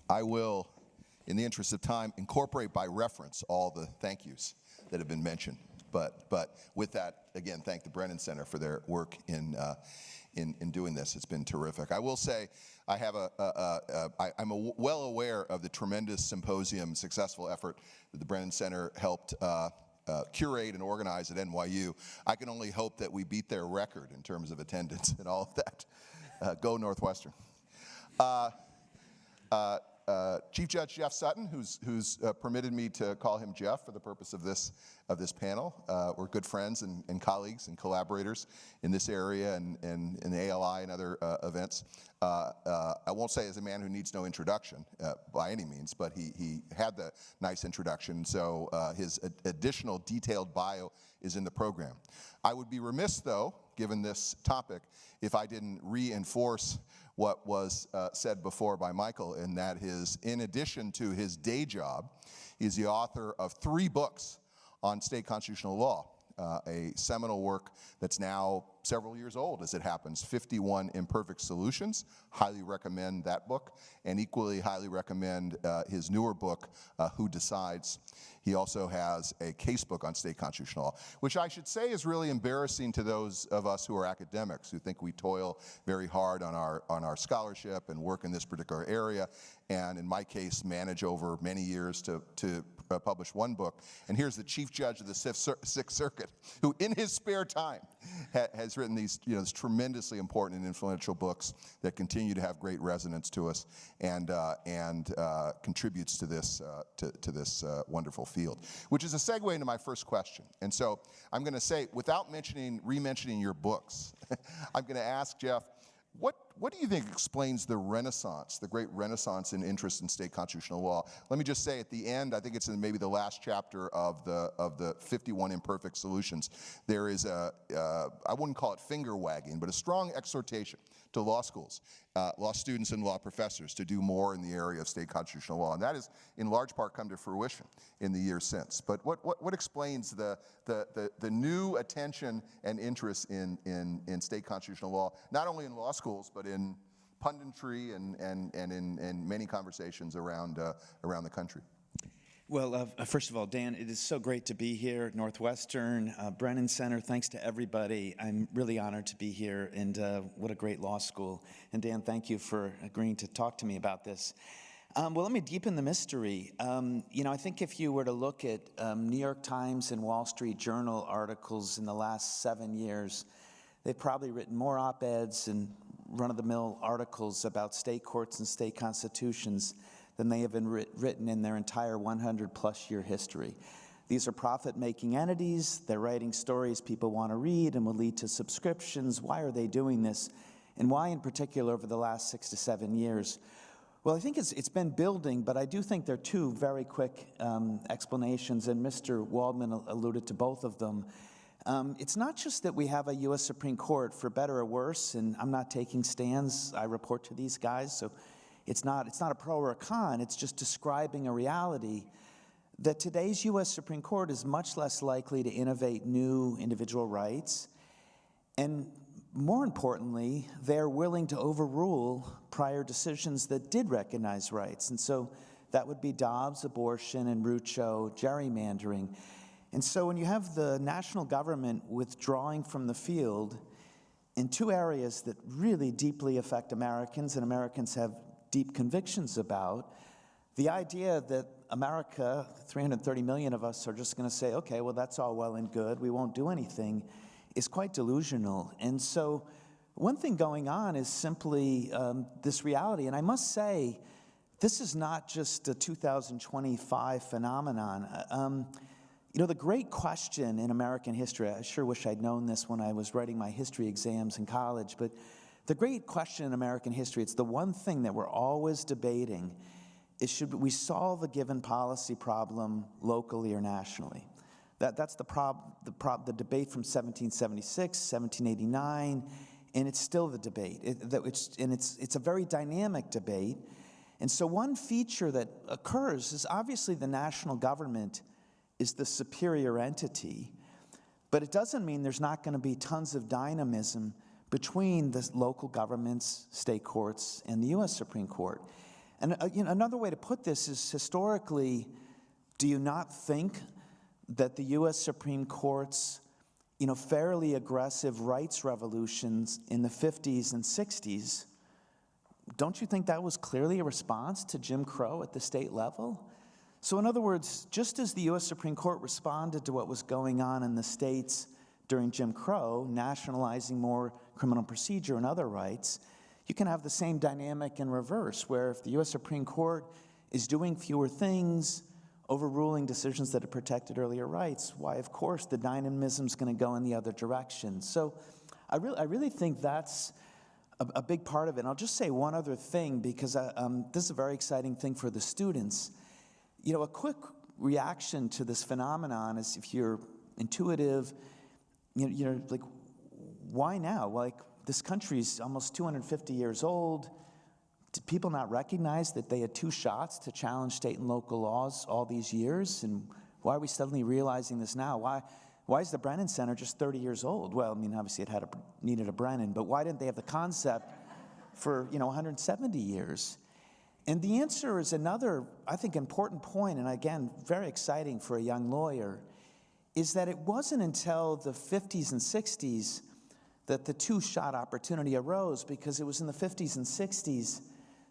I will, in the interest of time, incorporate by reference all the thank yous that have been mentioned. But with that, again, thank the Brennan Center for their work in doing this. It's been terrific. I will say I have I'm well aware of the tremendous symposium successful effort that the Brennan Center helped curate and organize at NYU. I can only hope that we beat their record in terms of attendance and all of that. Go Northwestern. Chief Judge Jeff Sutton, who's permitted me to call him Jeff for the purpose of this panel. We're good friends and colleagues and collaborators in this area and in the ALI and other events. I won't say as a man who needs no introduction by any means, but he had the nice introduction, so his additional detailed bio is in the program. I would be remiss, though, given this topic, if I didn't reinforce what was said before by Michael, and that is, in addition to his day job, he's the author of 3 books on state constitutional law, a seminal work that's now several years old, as it happens, 51 Imperfect Solutions. Highly recommend that book, and equally highly recommend his newer book, Who Decides. He also has a case book on state constitutional law, which I should say is really embarrassing to those of us who are academics, who think we toil very hard on our scholarship and work in this particular area, and in my case, manage over many years to publish one book. And here's the Chief Judge of the Sixth Circuit, who in his spare time has written these tremendously important and influential books that continue to have great resonance to us and contributes to this wonderful field, which is a segue into my first question. And so I'm going to say, without re-mentioning your books, I'm going to ask Jeff, what do you think explains the renaissance, the great renaissance in interest in state constitutional law? Let me just say at the end, I think it's in maybe the last chapter of the 51 Imperfect Solutions, there is I wouldn't call it finger wagging, but a strong exhortation to law schools, law students and law professors to do more in the area of state constitutional law. And that has in large part come to fruition in the years since. But what explains the new attention and interest in state constitutional law, not only in law schools, but in punditry and in many conversations around the country? Well, first of all, Dan, it is so great to be here at Northwestern, Brennan Center. Thanks to everybody. I'm really honored to be here, and what a great law school. And Dan, thank you for agreeing to talk to me about this. Well, let me deepen the mystery. I think if you were to look at New York Times and Wall Street Journal articles in the last 7 years, they've probably written more op-eds and run-of-the-mill articles about state courts and state constitutions than they have been written in their entire 100-plus year history. These are profit-making entities. They're writing stories people want to read and will lead to subscriptions. Why are they doing this? And why, in particular, over the last 6 to 7 years? Well, I think it's been building, but I do think there are 2 very quick explanations, and Mr. Waldman alluded to both of them. It's not just that we have a U.S. Supreme Court, for better or worse, and I'm not taking stands. I report to these guys, so it's not a pro or a con. It's just describing a reality that today's U.S. Supreme Court is much less likely to innovate new individual rights, and more importantly, they're willing to overrule prior decisions that did recognize rights. And so that would be Dobbs, abortion, and Rucho, gerrymandering. And so when you have the national government withdrawing from the field in 2 areas that really deeply affect Americans and Americans have deep convictions about, the idea that America, 330 million of us, are just going to say, okay, well, that's all well and good, we won't do anything, is quite delusional. And so one thing going on is simply this reality. And I must say, this is not just a 2025 phenomenon. The great question in American history, I sure wish I'd known this when I was writing my history exams in college, but the great question in American history, it's the one thing that we're always debating, is should we solve a given policy problem locally or nationally? That's the debate from 1776, 1789, and it's still the debate. It's a very dynamic debate. And so one feature that occurs is obviously the national government is the superior entity, but it doesn't mean there's not going to be tons of dynamism between the local governments, state courts, and the U.S. Supreme Court. And another way to put this is, historically, do you not think that the U.S. Supreme Court's fairly aggressive rights revolutions in the 50s and 60s, don't you think that was clearly a response to Jim Crow at the state level? So in other words, just as the U.S. Supreme Court responded to what was going on in the states during Jim Crow, nationalizing more criminal procedure and other rights, you can have the same dynamic in reverse, where if the U.S. Supreme Court is doing fewer things, overruling decisions that have protected earlier rights, why, of course, the dynamism is going to go in the other direction. So I really think that's a big part of it. And I'll just say one other thing, because this is a very exciting thing for the students. A quick reaction to this phenomenon is, if you're intuitive, you're like, why now? Like, this country's almost 250 years old. Did people not recognize that they had 2 shots to challenge state and local laws all these years? And why are we suddenly realizing this now? Why is the Brennan Center just 30 years old? Well, I mean, obviously it needed a Brennan, but why didn't they have the concept for 170 years? And the answer is another, I think, important point, and again, very exciting for a young lawyer, is that it wasn't until the 50s and 60s that the 2-shot opportunity arose, because it was in the 50s and 60s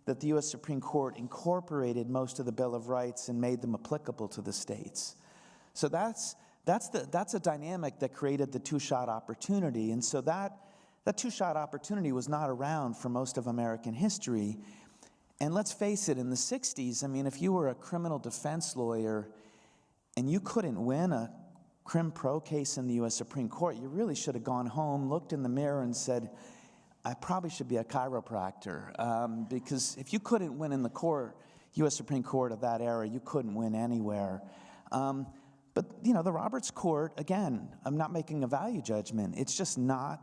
that the U.S. Supreme Court incorporated most of the Bill of Rights and made them applicable to the states. So that's a dynamic that created the 2-shot opportunity. And so that 2-shot opportunity was not around for most of American history. And let's face it, in the 60s, I mean, if you were a criminal defense lawyer and you couldn't win a crim pro case in the U.S. Supreme Court, you really should have gone home, looked in the mirror, and said, I probably should be a chiropractor, because if you couldn't win in the U.S. Supreme Court of that era, you couldn't win anywhere. But the Roberts Court, again, I'm not making a value judgment. It's just not.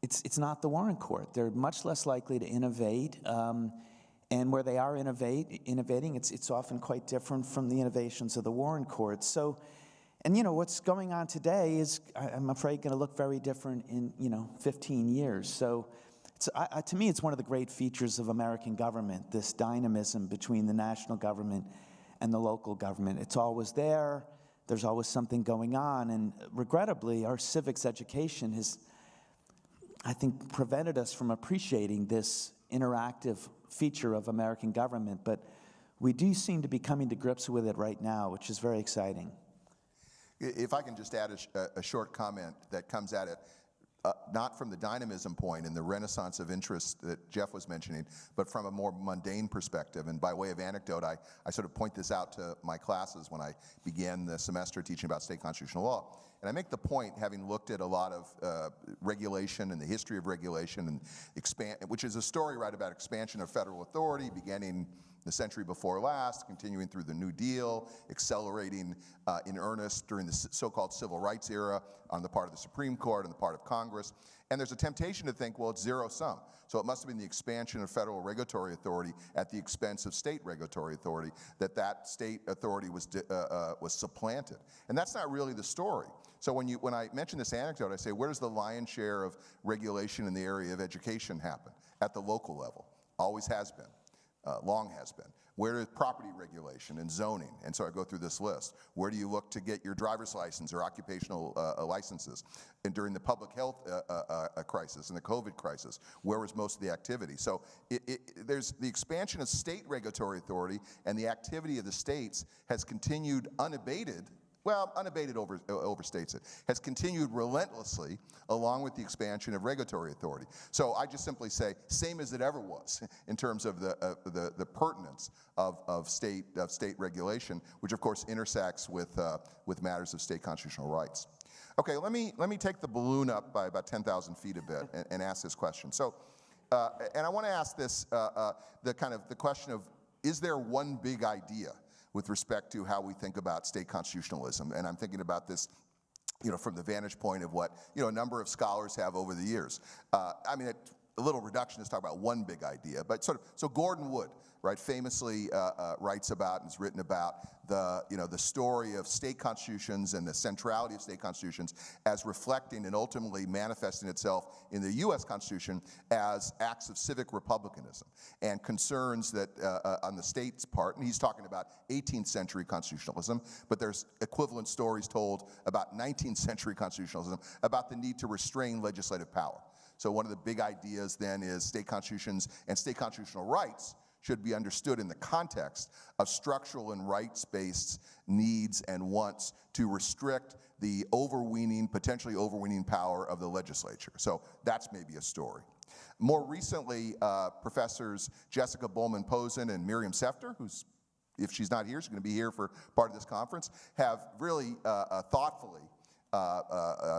It's not the Warren Court. They're much less likely to innovate, and where they are innovating, it's often quite different from the innovations of the Warren Court. So. And what's going on today is, I'm afraid, going to look very different in 15 years. So, to me, it's one of the great features of American government, this dynamism between the national government and the local government. It's always there. There's always something going on. And regrettably, our civics education has, I think, prevented us from appreciating this interactive feature of American government. But we do seem to be coming to grips with it right now, which is very exciting. If I can just add a short comment that comes at it, not from the dynamism point and the renaissance of interest that Jeff was mentioning, but from a more mundane perspective. And by way of anecdote, I sort of point this out to my classes when I began the semester teaching about state constitutional law. And I make the point, having looked at a lot of regulation and the history of regulation, and which is a story, right, about expansion of federal authority beginning the century before last, continuing through the New Deal, accelerating in earnest during the so-called civil rights era on the part of the Supreme Court and the part of Congress. And there's a temptation to think, well, it's zero-sum. So it must have been the expansion of federal regulatory authority at the expense of state regulatory authority, that state authority was supplanted. And that's not really the story. So when I mention this anecdote, I say, where does the lion's share of regulation in the area of education happen? At the local level. Always has been. Long has been. Where is property regulation and zoning? And so I go through this list. Where do you look to get your driver's license or occupational licenses? And during the public health crisis and the COVID crisis, where was most of the activity? So there's the expansion of state regulatory authority, and the activity of the states has continued unabated. Well, unabated overstates it, has continued relentlessly along with the expansion of regulatory authority. So I just simply say, same as it ever was in terms of the pertinence of state regulation, which of course intersects with matters of state constitutional rights. Okay, let me take the balloon up by about 10,000 feet a bit and ask this question. So, and I want to ask this, the question of, is there one big idea with respect to how we think about state constitutionalism? And I'm thinking about this, from the vantage point of what, a number of scholars have over the years. I mean, a little reductionist, talk about one big idea, but so Gordon Wood, right, famously writes about and has written about the story of state constitutions and the centrality of state constitutions as reflecting and ultimately manifesting itself in the U.S. Constitution as acts of civic republicanism and concerns that on the state's part, and he's talking about 18th century constitutionalism, but there's equivalent stories told about 19th century constitutionalism about the need to restrain legislative power. So one of the big ideas then is state constitutions and state constitutional rights should be understood in the context of structural and rights-based needs and wants to restrict the potentially overweening power of the legislature. So that's maybe a story. More recently, professors Jessica Bowman-Posen and Miriam Sefter, who's, if she's not here, she's going to be here for part of this conference, have really thoughtfully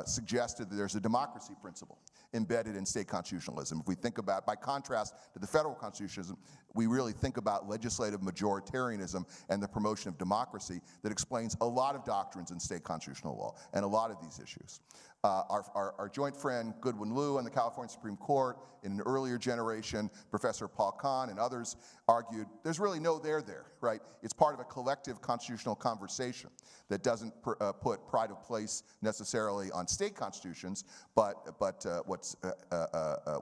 suggested that there's a democracy principle embedded in state constitutionalism. If we think about, by contrast to the federal constitutionalism, we really think about legislative majoritarianism and the promotion of democracy that explains a lot of doctrines in state constitutional law and a lot of these issues. Our joint friend Goodwin Liu and the California Supreme Court, in an earlier generation, Professor Paul Kahn and others argued there's really no there, right? It's part of a collective constitutional conversation that doesn't put pride of place necessarily on state constitutions, but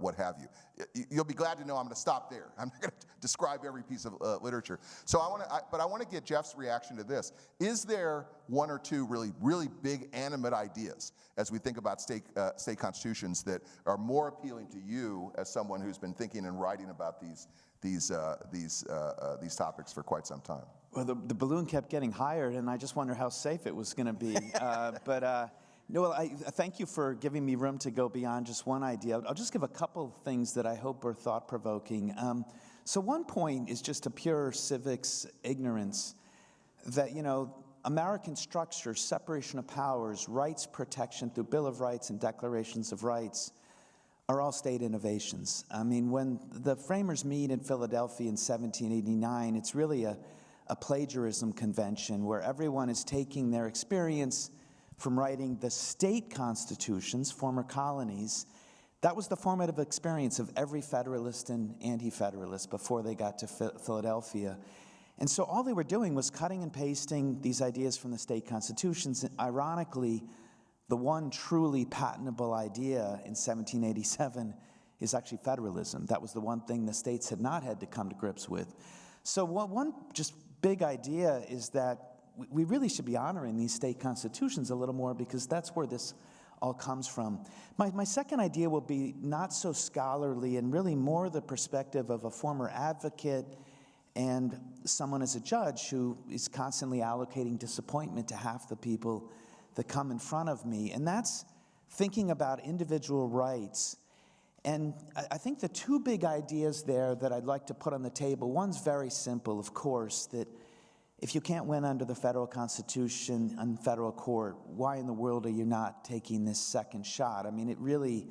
what have you. You'll be glad to know I'm going to stop there. I'm not going to describe every piece of literature. So I want to get Jeff's reaction to this. Is there one or two really big animate ideas as we think about state constitutions that are more appealing to you as someone who's been thinking and writing about these topics for quite some time? Well, the balloon kept getting higher, and I just wonder how safe it was going to be. No, I thank you for giving me room to go beyond just one idea. I'll just give a couple of things that I hope are thought-provoking. So one point is just a pure civics ignorance that, American structure, separation of powers, rights protection through Bill of Rights and declarations of rights are all state innovations. I mean, when the framers meet in Philadelphia in 1789, it's really a plagiarism convention where everyone is taking their experience from writing the state constitutions, former colonies. That was the formative experience of every Federalist and Anti-Federalist before they got to Philadelphia. And so all they were doing was cutting and pasting these ideas from the state constitutions. And ironically, the one truly patentable idea in 1787 is actually federalism. That was the one thing the states had not had to come to grips with. So one just big idea is that we really should be honoring these state constitutions a little more because that's where this all comes from. My second idea will be not so scholarly and really more the perspective of a former advocate and someone as a judge who is constantly allocating disappointment to half the people that come in front of me. And that's thinking about individual rights. And I think the two big ideas there that I'd like to put on the table, one's very simple, of course, that if you can't win under the federal constitution in federal court, why in the world are you not taking this second shot? I mean, it really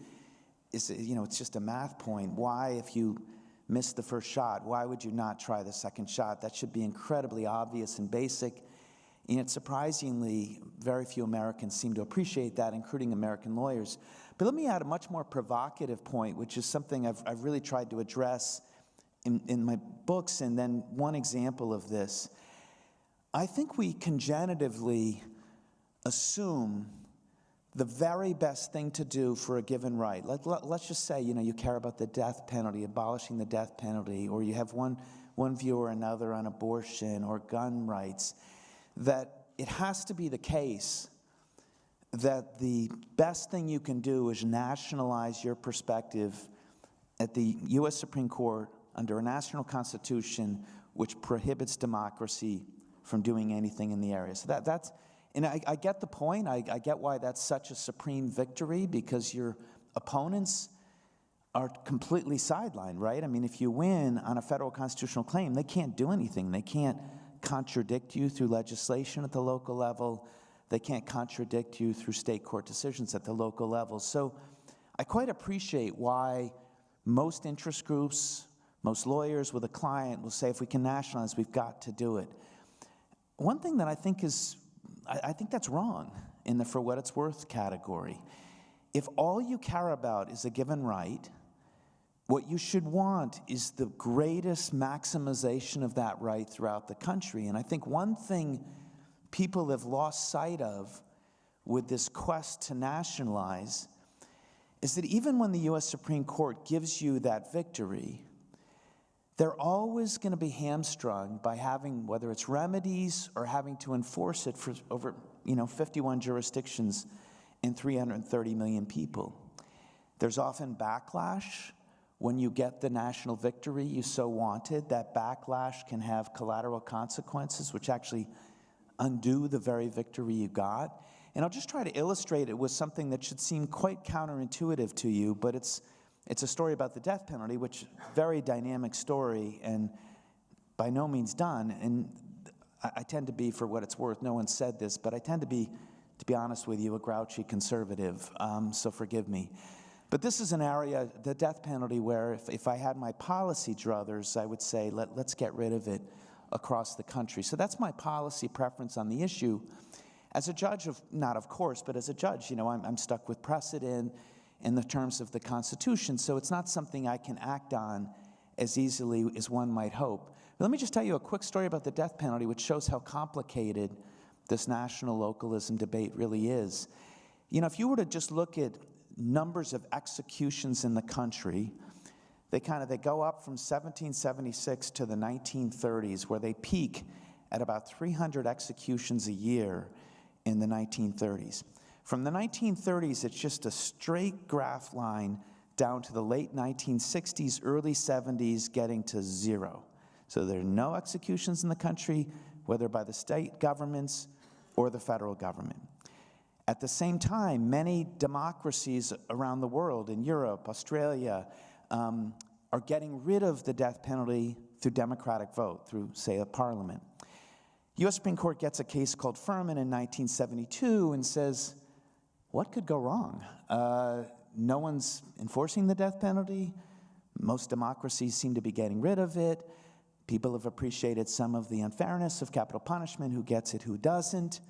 is, it's just a math point. Why, if you missed the first shot, why would you not try the second shot? That should be incredibly obvious and basic. And yet, surprisingly, very few Americans seem to appreciate that, including American lawyers. But let me add a much more provocative point, which is something I've really tried to address in my books, and then one example of this. I think we congenitively assume the very best thing to do for a given right. Let's just say, you care about the death penalty, abolishing the death penalty, or you have one view or another on abortion or gun rights, that it has to be the case that the best thing you can do is nationalize your perspective at the U.S. Supreme Court under a national constitution which prohibits democracy from doing anything in the area. So that's, and I get the point. I get why that's such a supreme victory, because your opponents are completely sidelined, right? I mean, if you win on a federal constitutional claim, they can't do anything. They can't contradict you through legislation at the local level. They can't contradict you through state court decisions at the local level. So I quite appreciate why most interest groups, most lawyers with a client will say, if we can nationalize, we've got to do it. One thing that I think that's wrong in the for what it's worth category. If all you care about is a given right, what you should want is the greatest maximization of that right throughout the country. And I think one thing people have lost sight of with this quest to nationalize is that even when the U.S. Supreme Court gives you that victory, they're always going to be hamstrung by having, whether it's remedies or having to enforce it for over 51 jurisdictions and 330 million people. There's often backlash. When you get the national victory you so wanted, that backlash can have collateral consequences, which actually undo the very victory you got. And I'll just try to illustrate it with something that should seem quite counterintuitive to you, but it's a story about the death penalty, which very dynamic story and by no means done. And I tend to be, for what it's worth, no one said this, but I tend to be honest with you, a grouchy conservative, so forgive me. But this is an area, the death penalty, where if I had my policy druthers, I would say let's get rid of it across the country. So that's my policy preference on the issue. As a judge, not of course, but as a judge, I'm stuck with precedent in the terms of the Constitution, so it's not something I can act on as easily as one might hope. But let me just tell you a quick story about the death penalty, which shows how complicated this national localism debate really is. If you were to just look at numbers of executions in the country, they go up from 1776 to the 1930s, where they peak at about 300 executions a year in the 1930s. From the 1930s, it's just a straight graph line down to the late 1960s, early 70s, getting to zero. So there are no executions in the country, whether by the state governments or the federal government. At the same time, many democracies around the world, in Europe, Australia, are getting rid of the death penalty through democratic vote, through, say, a parliament. U.S. Supreme Court gets a case called Furman in 1972 and says, what could go wrong? No one's enforcing the death penalty. Most democracies seem to be getting rid of it. People have appreciated some of the unfairness of capital punishment, who gets it, who doesn't.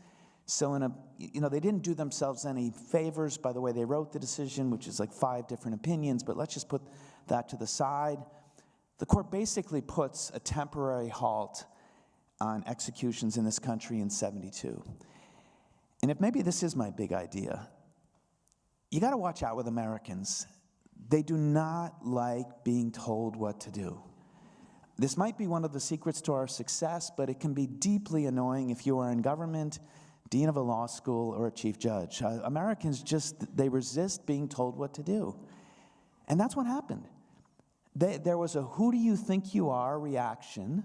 So they didn't do themselves any favors by the way they wrote the decision, which is like 5 different opinions, but let's just put that to the side. The court basically puts a temporary halt on executions in this country in 72. And if maybe this is my big idea, you got to watch out with Americans. They do not like being told what to do. This might be one of the secrets to our success, but it can be deeply annoying if you are in government, dean of a law school, or a chief judge. Americans they resist being told what to do. And that's what happened. There was a who do you think you are reaction.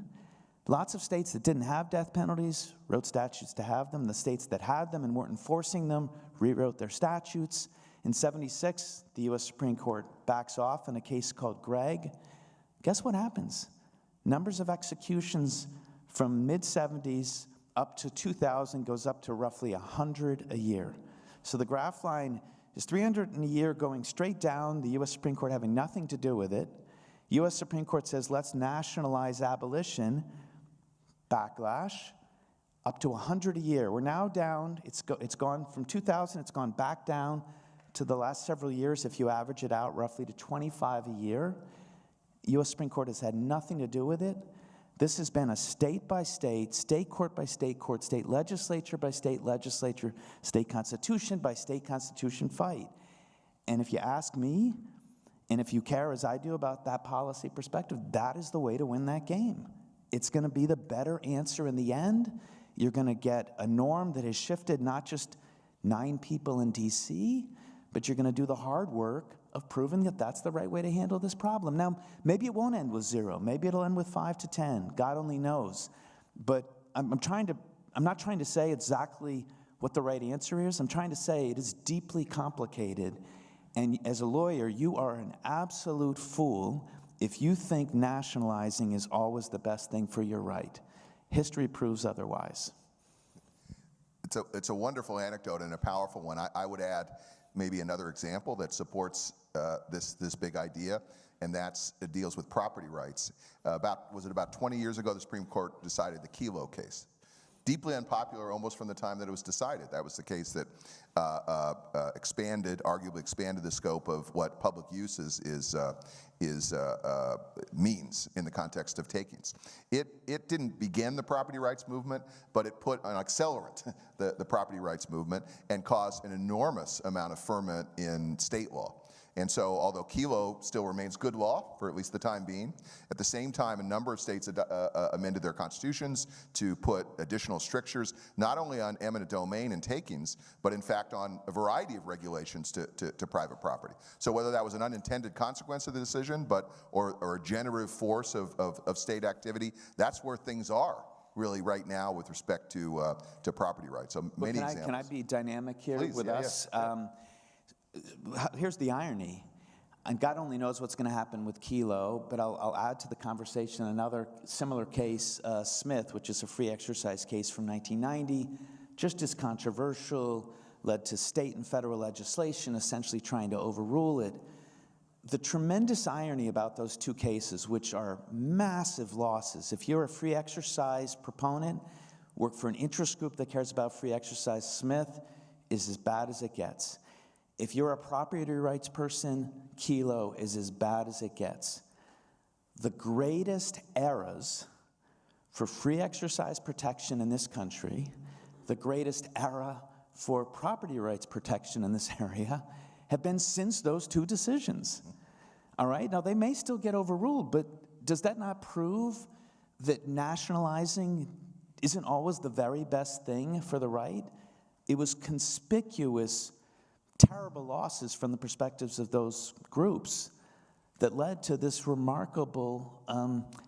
Lots of states that didn't have death penalties wrote statutes to have them. The states that had them and weren't enforcing them rewrote their statutes. In 76, the U.S. Supreme Court backs off in a case called Gregg. Guess what happens? Numbers of executions from mid-70s up to 2000 goes up to roughly 100 a year. So the graph line is 300 in a year going straight down, the U.S. Supreme Court having nothing to do with it. U.S. Supreme Court says, let's nationalize abolition. Backlash, up to 100 a year. We're now down, it's gone from 2000, it's gone back down to the last several years, if you average it out, roughly to 25 a year. U.S. Supreme Court has had nothing to do with it. This has been a state by state, state court by state court, state legislature by state legislature, state constitution by state constitution fight. And if you ask me, and if you care as I do about that policy perspective, that is the way to win that game. It's going to be the better answer in the end. You're going to get a norm that has shifted not just 9 people in D.C., but you're going to do the hard work of proving that that's the right way to handle this problem. Now, maybe it won't end with 0. Maybe it'll end with 5 to 10. God only knows. But I'm not trying to say exactly what the right answer is. I'm trying to say it is deeply complicated. And as a lawyer, you are an absolute fool if you think nationalizing is always the best thing for your right. History proves otherwise. It's a wonderful anecdote and a powerful one. I would add maybe another example that supports this big idea, and it deals with property rights. Was it about 20 years ago, the Supreme Court decided the Kelo case. deeply unpopular almost from the time that it was decided. That was the case that arguably expanded the scope of what public use means in the context of takings. It didn't begin the property rights movement, but it put an accelerant, the property rights movement, and caused an enormous amount of ferment in state law. And so, although Kelo still remains good law for at least the time being, at the same time, a number of states amended their constitutions to put additional strictures, not only on eminent domain and takings, but in fact on a variety of regulations to private property. So whether that was an unintended consequence of the decision, or a generative force of state activity, that's where things are really right now with respect to property rights. So many examples. Can I be dynamic here Please, with us? Yeah. Here's the irony. And God only knows what's going to happen with Kelo, but I'll add to the conversation another similar case, Smith, which is a free exercise case from 1990, just as controversial, led to state and federal legislation essentially trying to overrule it. The tremendous irony about those two cases, which are massive losses, if you're a free exercise proponent, work for an interest group that cares about free exercise, Smith is as bad as it gets. If you're a property rights person, Kelo is as bad as it gets. The greatest eras for free exercise protection in this country, the greatest era for property rights protection in this area, have been since those two decisions. All right? Now, they may still get overruled, but does that not prove that nationalizing isn't always the very best thing for the right? It was conspicuous, terrible losses from the perspectives of those groups that led to this remarkable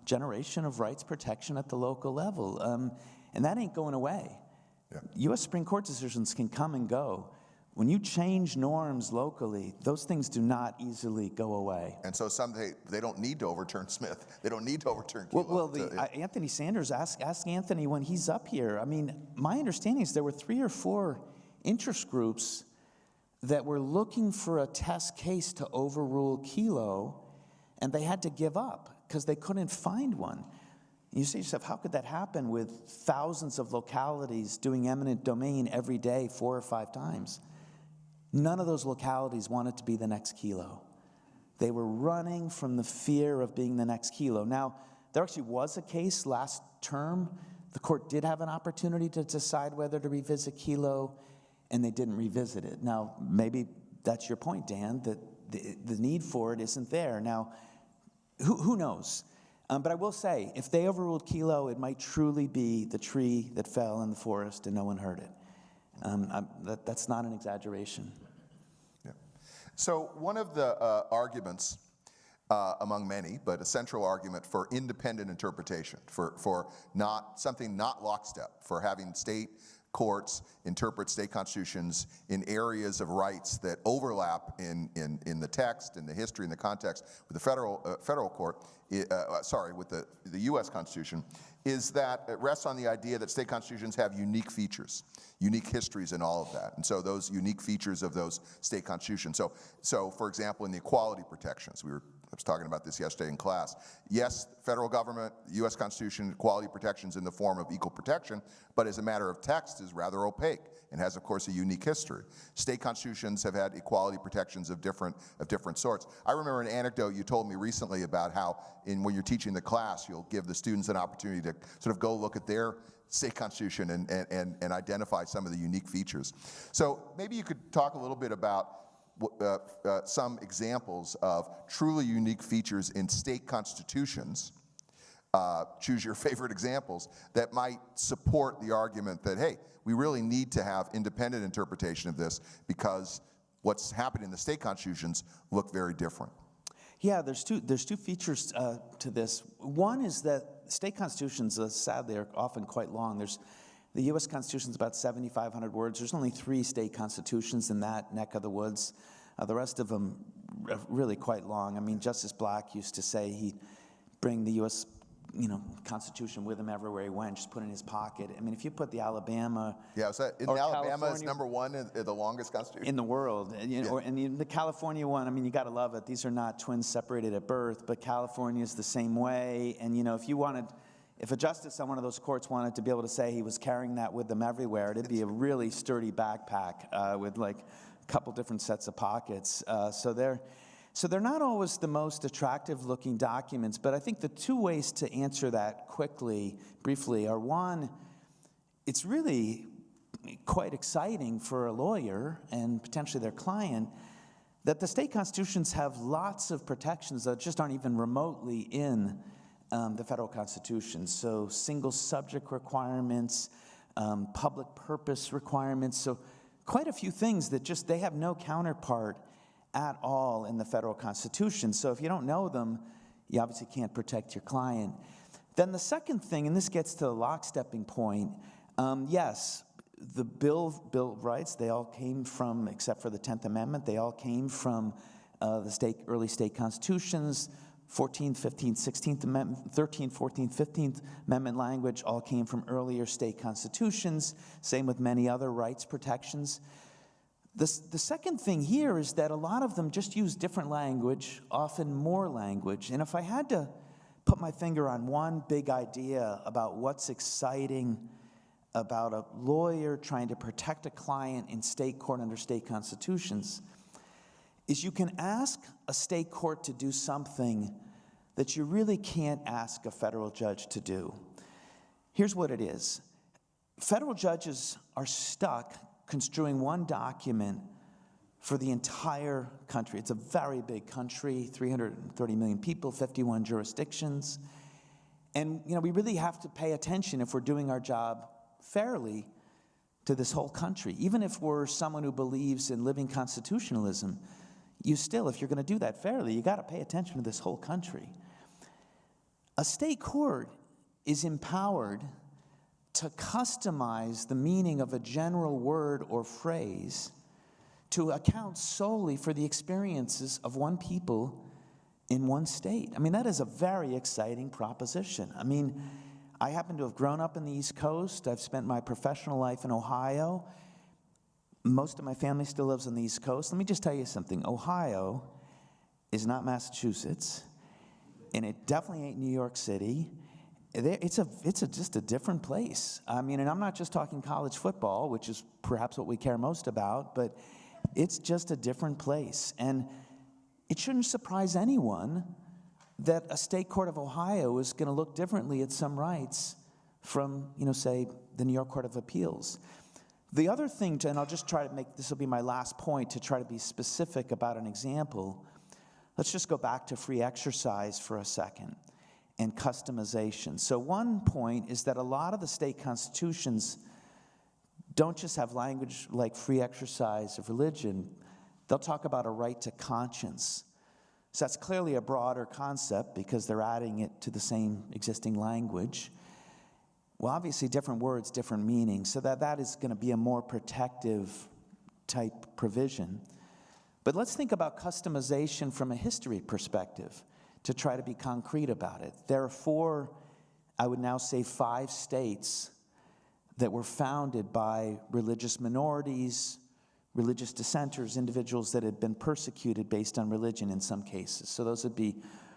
generation of rights protection at the local level. And that ain't going away. Yeah. U.S. Supreme Court decisions can come and go. When you change norms locally, those things do not easily go away. And so someday they don't need to overturn Smith. They don't need to overturn Kelo. Well, Anthony Sanders, ask Anthony when he's up here. I mean, my understanding is there were 3 or 4 interest groups that were looking for a test case to overrule Kelo, and they had to give up because they couldn't find one. You say to yourself, how could that happen with thousands of localities doing eminent domain every day 4 or 5 times? None of those localities wanted to be the next Kelo. They were running from the fear of being the next Kelo. Now, there actually was a case last term. The court did have an opportunity to decide whether to revisit Kelo, and they didn't revisit it. Now, maybe that's your point, Dan, that the need for it isn't there. Now, who knows? But I will say, if they overruled Kelo, it might truly be the tree that fell in the forest and no one heard it. That's not an exaggeration. Yeah. So one of the arguments, among many, but a central argument for independent interpretation, for something not lockstep, for having state courts interpret state constitutions in areas of rights that overlap in the text, in the history, in the context with the federal court, with the U.S. Constitution, is that it rests on the idea that state constitutions have unique features, unique histories and all of that. And so those unique features of those state constitutions. So for example, in the equality protections, I was talking about this yesterday in class. Yes, federal government, U.S. Constitution, equality protections in the form of equal protection, but as a matter of text is rather opaque and has, of course, a unique history. State constitutions have had equality protections of different sorts. I remember an anecdote you told me recently about how when you're teaching the class, you'll give the students an opportunity to sort of go look at their state constitution and identify some of the unique features. So maybe you could talk a little bit about some examples of truly unique features in state constitutions, choose your favorite examples, that might support the argument that, hey, we really need to have independent interpretation of this because what's happening in the state constitutions look very different. Yeah, there's two features to this. One is that state constitutions, sadly, are often quite long. The U.S. Constitution is about 7,500 words. There's only 3 state constitutions in that neck of the woods. The rest of them are really quite long. I mean, Justice Black used to say he'd bring the U.S. Constitution with him everywhere he went, just put it in his pocket. I mean, if you put the Alabama... Yeah, so Alabama is #1 the longest constitution? In the world. And the California one, I mean, you got to love it. These are not twins separated at birth, but California is the same way. And, if you wanted... if a justice on one of those courts wanted to be able to say he was carrying that with them everywhere, it'd be a really sturdy backpack with like a couple different sets of pockets. So they're not always the most attractive looking documents, but I think the two ways to answer that briefly, are one, it's really quite exciting for a lawyer and potentially their client that the state constitutions have lots of protections that just aren't even remotely in the federal constitution. So single subject requirements, public purpose requirements, so quite a few things that just they have no counterpart at all in the federal constitution. So if you don't know them, you obviously can't protect your client. Then the second thing, and this gets to the lockstepping point, yes, the Bill of Rights, they all came from, except for the 10th Amendment, they all came from the early state constitutions. 14th, 15th, 16th Amendment, 13th, 14th, 15th Amendment language all came from earlier state constitutions. Same with many other rights protections. The second thing here is that a lot of them just use different language, often more language. And if I had to put my finger on one big idea about what's exciting about a lawyer trying to protect a client in state court under state constitutions, is you can ask a state court to do something that you really can't ask a federal judge to do. Here's what it is. Federal judges are stuck construing one document for the entire country. It's a very big country, 330 million people, 51 jurisdictions. And we really have to pay attention if we're doing our job fairly to this whole country. Even if we're someone who believes in living constitutionalism, you still, if you're going to do that fairly, you got to pay attention to this whole country. A state court is empowered to customize the meaning of a general word or phrase to account solely for the experiences of one people in one state. I mean, that is a very exciting proposition. I mean, I happen to have grown up in the East Coast. I've spent my professional life in Ohio. Most of my family still lives on the East Coast. Let me just tell you something. Ohio is not Massachusetts, and it definitely ain't New York City. It's just a different place. I mean, and I'm not just talking college football, which is perhaps what we care most about, but it's just a different place. And it shouldn't surprise anyone that a state court of Ohio is going to look differently at some rights from, say, the New York Court of Appeals. The other thing, and I'll just try to make, this will be my last point, to try to be specific about an example. Let's just go back to free exercise for a second and customization. So one point is that a lot of the state constitutions don't just have language like free exercise of religion. They'll talk about a right to conscience. So that's clearly a broader concept because they're adding it to the same existing language. Well, obviously different words, different meanings, so that is going to be a more protective type provision. But let's think about customization from a history perspective to try to be concrete about it. There are 4, I would now say 5 states that were founded by religious minorities, religious dissenters, individuals that had been persecuted based on religion in some cases. So those would be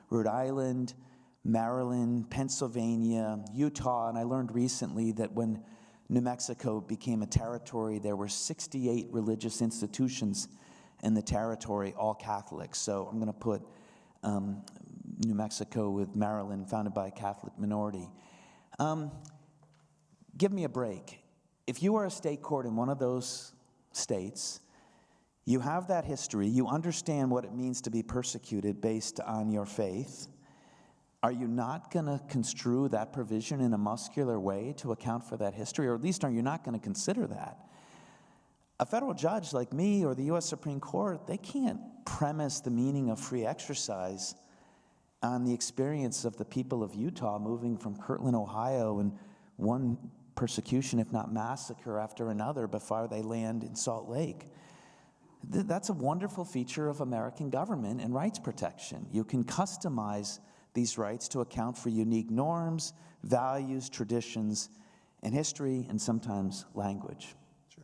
Rhode Island, Maryland, Pennsylvania, Utah, and I learned recently that when New Mexico became a territory, there were 68 religious institutions in the territory, all Catholic. So I'm going to put New Mexico with Maryland, founded by a Catholic minority. Give me a break. If you are a state court in one of those states, you have that history, you understand what it means to be persecuted based on your faith, are you not going to construe that provision in a muscular way to account for that history? Or at least are you not going to consider that? A federal judge like me or the U.S. Supreme Court, they can't premise the meaning of free exercise on the experience of the people of Utah moving from Kirtland, Ohio, and one persecution, if not massacre, after another before they land in Salt Lake. That's a wonderful feature of American government and rights protection. You can customize these rights to account for unique norms, values, traditions, and history, and sometimes language. Sure.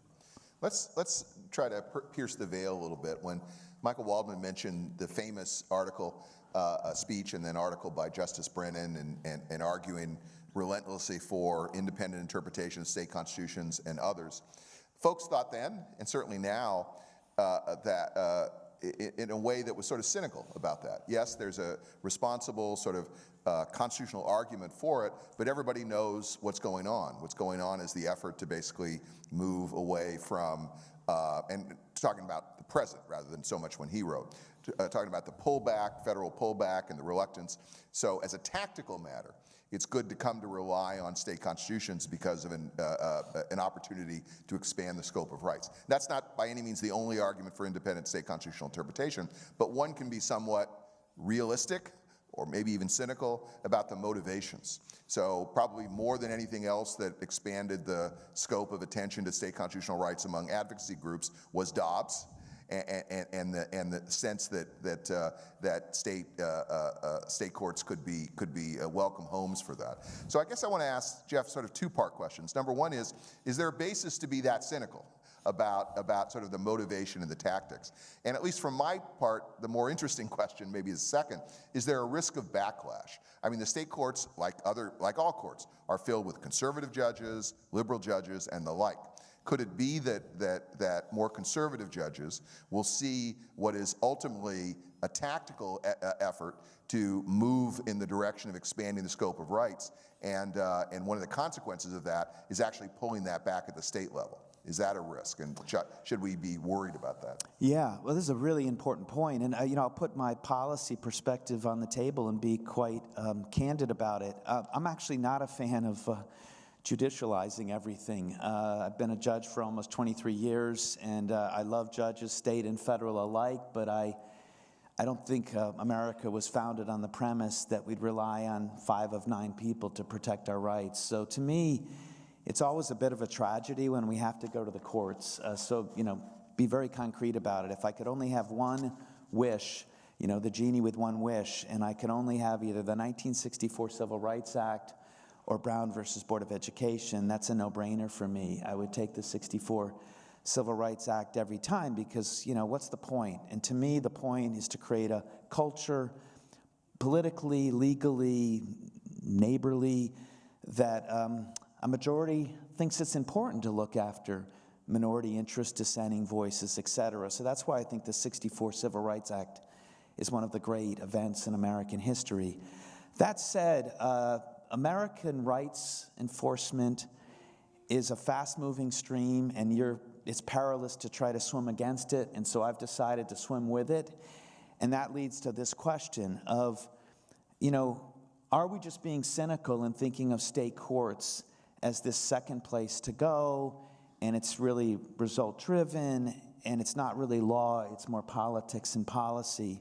Let's try to pierce the veil a little bit. When Michael Waldman mentioned the famous article, speech, and then article by Justice Brennan and arguing relentlessly for independent interpretation of state constitutions and others. Folks thought then, and certainly now, that in a way that was sort of cynical about that. Yes, there's a responsible sort of constitutional argument for it, but everybody knows what's going on. What's going on is the effort to basically move away from, and talking about the present rather than so much when he wrote, talking about the pullback, federal pullback, and the reluctance. So as a tactical matter, it's good to come to rely on state constitutions because of an opportunity to expand the scope of rights. That's not by any means the only argument for independent state constitutional interpretation, but one can be somewhat realistic or maybe even cynical about the motivations. So probably more than anything else that expanded the scope of attention to state constitutional rights among advocacy groups was Dobbs, and the sense that state courts could be welcome homes for that. So I guess I want to ask Jeff sort of two-part questions. Number one is there a basis to be that cynical about sort of the motivation and the tactics? And at least from my part, the more interesting question, maybe the second, is there a risk of backlash? I mean, the state courts, like all courts, are filled with conservative judges, liberal judges, and the like. Could it be that more conservative judges will see what is ultimately a tactical effort to move in the direction of expanding the scope of rights, and one of the consequences of that is actually pulling that back at the state level? Is that a risk, and should we be worried about that? Yeah, well, this is a really important point, and I'll put my policy perspective on the table and be quite candid about it. I'm actually not a fan of judicializing everything. I've been a judge for almost 23 years, and I love judges, state and federal alike, but I don't think America was founded on the premise that we'd rely on 5 of 9 people to protect our rights. So to me, it's always a bit of a tragedy when we have to go to the courts. So, be very concrete about it. If I could only have one wish, the genie with one wish, and I could only have either the 1964 Civil Rights Act or Brown versus Board of Education, that's a no-brainer for me. I would take the 64 Civil Rights Act every time because, what's the point? And to me, the point is to create a culture, politically, legally, neighborly, that a majority thinks it's important to look after minority interests, dissenting voices, et cetera. So that's why I think the 64 Civil Rights Act is one of the great events in American history. That said, American rights enforcement is a fast-moving stream, and it's perilous to try to swim against it, and so I've decided to swim with it. And that leads to this question of, are we just being cynical and thinking of state courts as this second place to go, and it's really result-driven, and it's not really law, it's more politics and policy?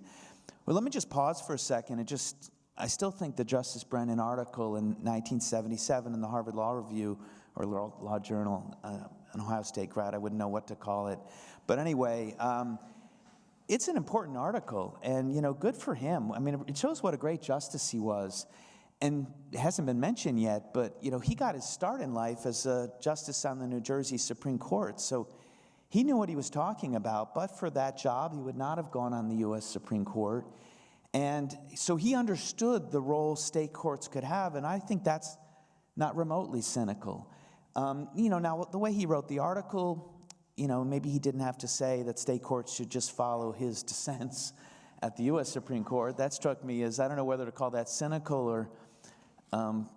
Well, let me just pause for a second and I still think the Justice Brennan article in 1977 in the Harvard Law Review, or Law Journal, an Ohio State grad, I wouldn't know what to call it. But anyway, it's an important article, and good for him. I mean, it shows what a great justice he was. And it hasn't been mentioned yet, but he got his start in life as a justice on the New Jersey Supreme Court. So he knew what he was talking about, but for that job, he would not have gone on the U.S. Supreme Court. And so he understood the role state courts could have, and I think that's not remotely cynical. Now, the way he wrote the article, maybe he didn't have to say that state courts should just follow his dissents at the U.S. Supreme Court. That struck me as, I don't know whether to call that cynical or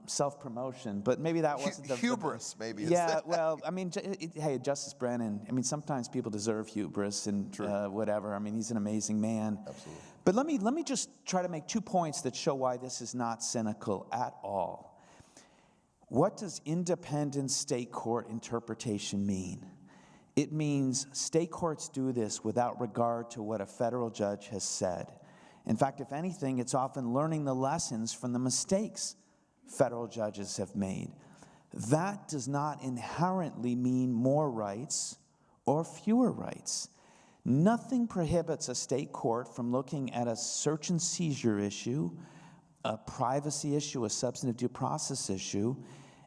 self-promotion, but maybe that wasn't the hubris, maybe. Yeah, well, I mean, hey, Justice Brennan, I mean, sometimes people deserve hubris and whatever. I mean, he's an amazing man. Absolutely. But let me just try to make 2 points that show why this is not cynical at all. What does independent state court interpretation mean? It means state courts do this without regard to what a federal judge has said. In fact, if anything, it's often learning the lessons from the mistakes federal judges have made. That does not inherently mean more rights or fewer rights. Nothing prohibits a state court from looking at a search and seizure issue, a privacy issue, a substantive due process issue,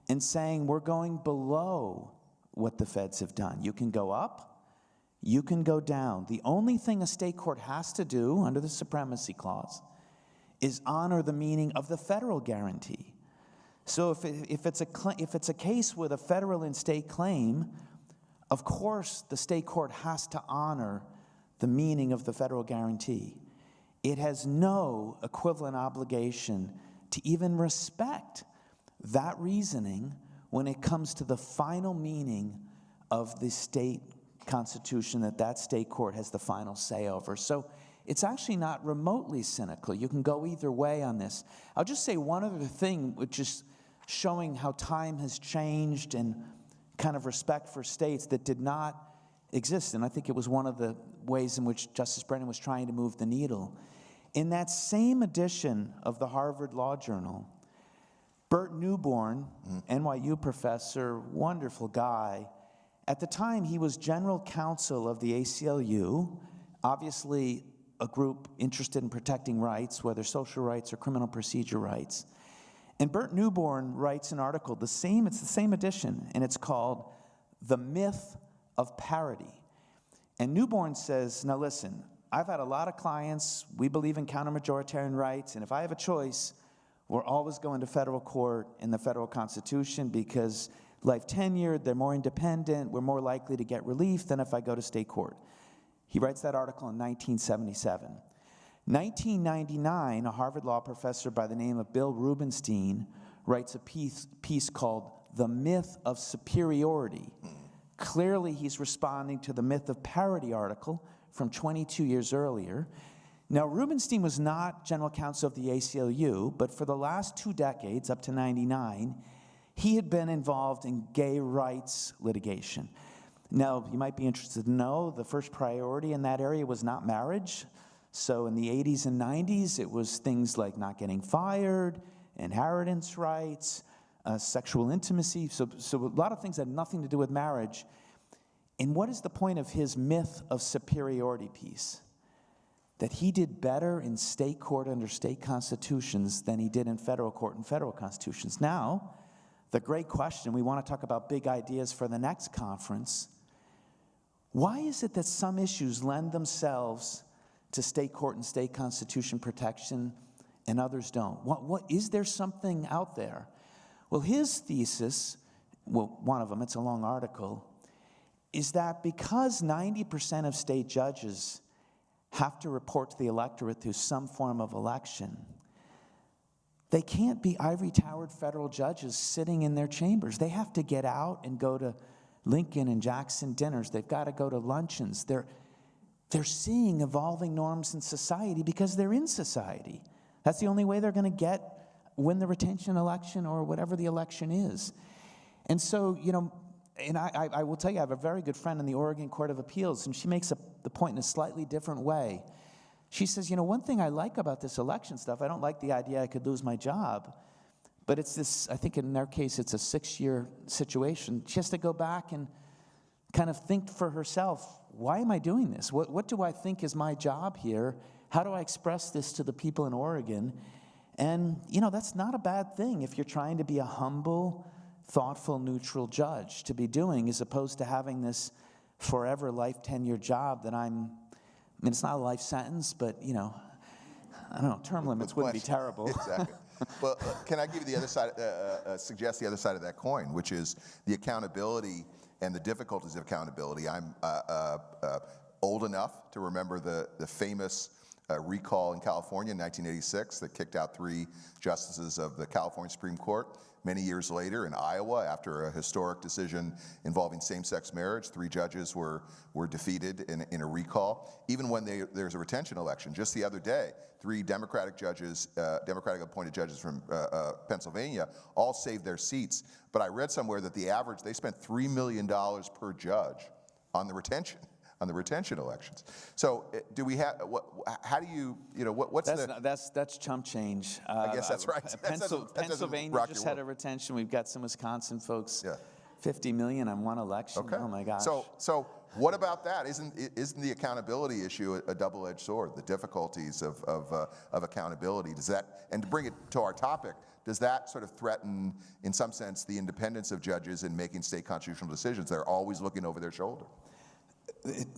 and saying we're going below what the feds have done. You can go up, you can go down. The only thing a state court has to do under the Supremacy Clause is honor the meaning of the federal guarantee. So if it's a case with a federal and state claim, of course the state court has to honor the meaning of the federal guarantee. It has no equivalent obligation to even respect that reasoning when it comes to the final meaning of the state constitution that state court has the final say over. So it's actually not remotely cynical. You can go either way on this. I'll just say one other thing, which is showing how time has changed and kind of respect for states that did not exist. And I think it was one of the ways in which Justice Brennan was trying to move the needle. In that same edition of the Harvard Law Journal, Burt Newborn, NYU professor, wonderful guy. At the time, he was general counsel of the ACLU, obviously a group interested in protecting rights, whether social rights or criminal procedure rights. And Burt Newborn writes an article, it's the same edition, and it's called The Myth of Parody. And Newborn says, now listen, I've had a lot of clients, we believe in counter-majoritarian rights, and if I have a choice, we're always going to federal court in the federal constitution because life tenured, they're more independent, we're more likely to get relief than if I go to state court. He writes that article in 1977. 1999, a Harvard Law professor by the name of Bill Rubenstein writes a piece called The Myth of Superiority. Clearly, he's responding to the Myth of Parody article from 22 years earlier. Now, Rubenstein was not general counsel of the ACLU, but for the last 2 decades, up to 99, he had been involved in gay rights litigation. Now, you might be interested to know the first priority in that area was not marriage. So in the 80s and 90s, it was things like not getting fired, inheritance rights, sexual intimacy, so a lot of things that had nothing to do with marriage. And what is the point of his myth of superiority piece? That he did better in state court under state constitutions than he did in federal court and federal constitutions. Now, the great question, we want to talk about big ideas for the next conference. Why is it that some issues lend themselves to state court and state constitution protection and others don't? What is there something out there? Well, his thesis, well, one of them, it's a long article, is that because 90% of state judges have to report to the electorate through some form of election, they can't be ivory-towered federal judges sitting in their chambers. They have to get out and go to Lincoln and Jackson dinners. They've got to go to luncheons. They're seeing evolving norms in society because they're in society. That's the only way they're going to win the retention election or whatever the election is. And so, and I will tell you, I have a very good friend in the Oregon Court of Appeals, and she makes the point in a slightly different way. She says, one thing I like about this election stuff, I don't like the idea I could lose my job, but it's this, I think in their case, it's a 6-year situation. She has to go back and kind of think for herself, why am I doing this? What do I think is my job here? How do I express this to the people in Oregon? And, that's not a bad thing if you're trying to be a humble, thoughtful, neutral judge to be doing, as opposed to having this forever life tenure job that it's not a life sentence, but, I don't know, term limits wouldn't be terrible. Exactly. Well, can I give you the other side, suggest the other side of that coin, which is the accountability and the difficulties of accountability. I'm old enough to remember the famous recall in California in 1986 that kicked out 3 justices of the California Supreme Court. Many years later in Iowa, after a historic decision involving same-sex marriage, 3 judges were defeated in a recall. Even when there's a retention election, just the other day, 3 Democratic appointed judges from Pennsylvania all saved their seats. But I read somewhere that they spent $3 million per judge on the retention elections. So do we have, how do you, what's that's chump change. I guess that's right. Pennsylvania just had a retention. We've got some Wisconsin folks, 50 million on one election. Okay. Oh my gosh. So what about that? Isn't the accountability issue a double-edged sword? The difficulties of accountability, does that, and to bring it to our topic, does that sort of threaten, in some sense, the independence of judges in making state constitutional decisions? They're always looking over their shoulder.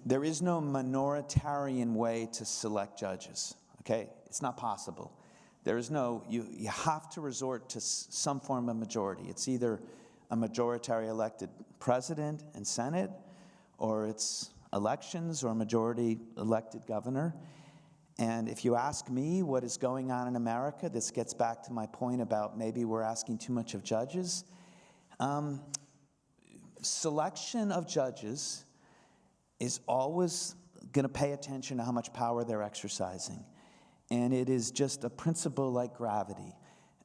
There is no minoritarian way to select judges, okay? It's not possible. There is no, you have to resort to some form of majority. It's either a majority elected president and Senate, or it's elections or a majority elected governor. And if you ask me what is going on in America, this gets back to my point about maybe we're asking too much of judges. Selection of judges is always going to pay attention to how much power they're exercising. And it is just a principle like gravity.